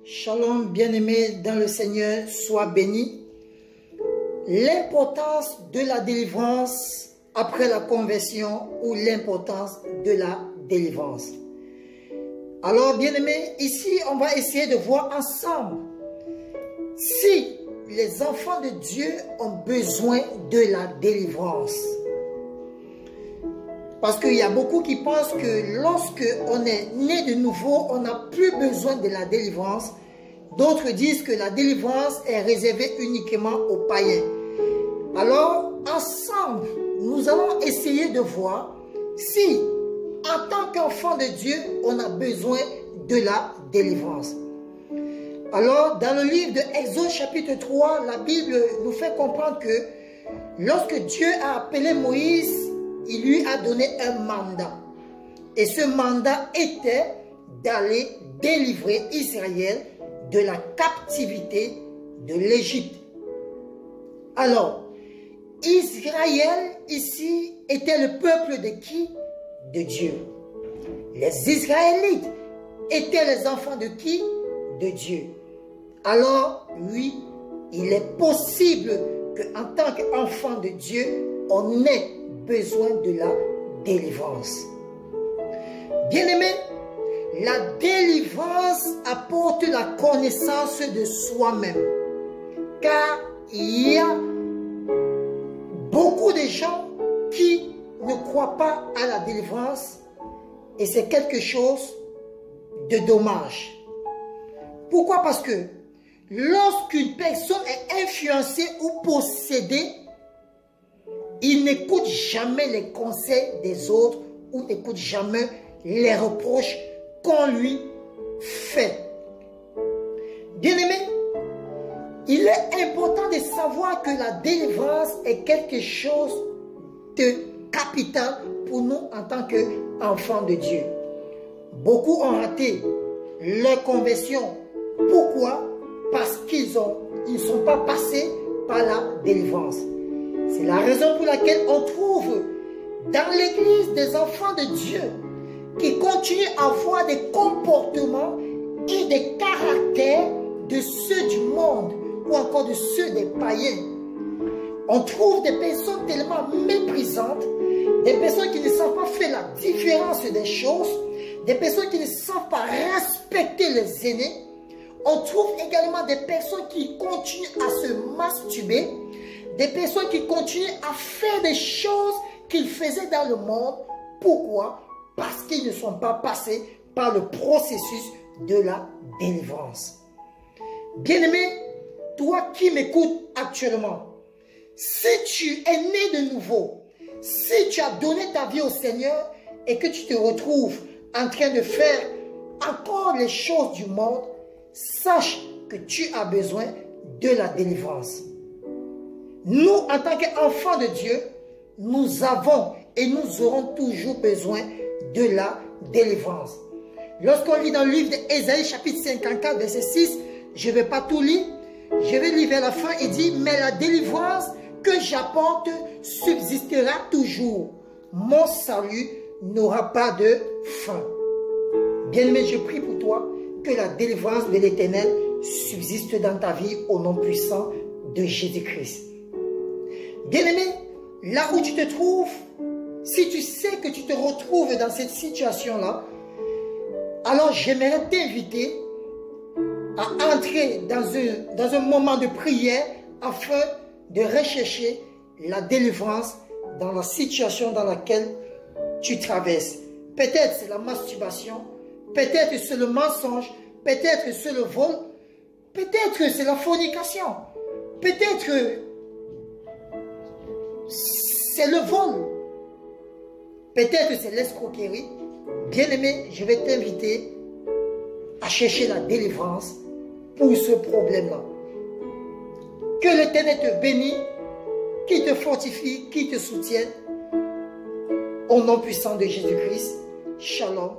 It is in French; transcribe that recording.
Shalom, bien-aimés dans le Seigneur, sois béni. L'importance de la délivrance après la conversion ou l'importance de la délivrance. Alors, bien-aimés, ici, on va essayer de voir ensemble si les enfants de Dieu ont besoin de la délivrance. Parce qu'il y a beaucoup qui pensent que lorsque on est né de nouveau, on n'a plus besoin de la délivrance. D'autres disent que la délivrance est réservée uniquement aux païens. Alors, ensemble, nous allons essayer de voir si, en tant qu'enfant de Dieu, on a besoin de la délivrance. Alors, dans le livre de Exode chapitre 3, la Bible nous fait comprendre que lorsque Dieu a appelé Moïse, il lui a donné un mandat. Et ce mandat était d'aller délivrer Israël de la captivité de l'Égypte. Alors, Israël ici était le peuple de qui? De Dieu. Les Israélites étaient les enfants de qui? De Dieu. Alors, oui, il est possible qu'en tant qu'enfant de Dieu, on ait besoin de la délivrance. Bien-aimés, la délivrance apporte la connaissance de soi-même. Car il y a beaucoup de gens qui ne croient pas à la délivrance et c'est quelque chose de dommage. Pourquoi? Parce que lorsqu'une personne est influencée ou possédée, il n'écoute jamais les conseils des autres ou n'écoute jamais les reproches qu'on lui fait. Bien-aimé, il est important de savoir que la délivrance est quelque chose de capital pour nous en tant qu'enfants de Dieu. Beaucoup ont raté leur conversion. Pourquoi? Parce qu'ils ne sont pas passés par la délivrance. C'est la raison pour laquelle on trouve dans l'église des enfants de Dieu qui continuent à avoir des comportements et des caractères de ceux du monde ou encore de ceux des païens. On trouve des personnes tellement méprisantes, des personnes qui ne savent pas faire la différence des choses, des personnes qui ne savent pas respecter les aînés. On trouve également des personnes qui continuent à se masturber, des personnes qui continuent à faire des choses qu'ils faisaient dans le monde. Pourquoi? Parce qu'ils ne sont pas passés par le processus de la délivrance. Bien-aimé, toi qui m'écoutes actuellement, si tu es né de nouveau, si tu as donné ta vie au Seigneur et que tu te retrouves en train de faire encore les choses du monde, sache que tu as besoin de la délivrance. Nous, en tant qu'enfants de Dieu, nous avons et nous aurons toujours besoin de la délivrance. Lorsqu'on lit dans le livre d'Ésaïe chapitre 54 verset 6, je ne vais pas tout lire, je vais lire vers la fin, il dit: mais la délivrance que j'apporte subsistera toujours. Mon salut n'aura pas de fin. Bien-aimé, je prie pour toi que la délivrance de l'Éternel subsiste dans ta vie au nom puissant de Jésus-Christ. Bien-aimé, là où tu te trouves, si tu sais que tu te retrouves dans cette situation-là, alors j'aimerais t'inviter à entrer dans un moment de prière afin de rechercher la délivrance dans la situation dans laquelle tu traverses. Peut-être c'est la masturbation, peut-être c'est le mensonge, peut-être c'est le vol, peut-être c'est la fornication, peut-être c'est le vol, peut-être c'est l'escroquerie. Bien-aimé, je vais t'inviter à chercher la délivrance pour ce problème-là. Que l'Éternel te bénisse, qui te fortifie, qui te soutienne. Au nom puissant de Jésus-Christ, Shalom.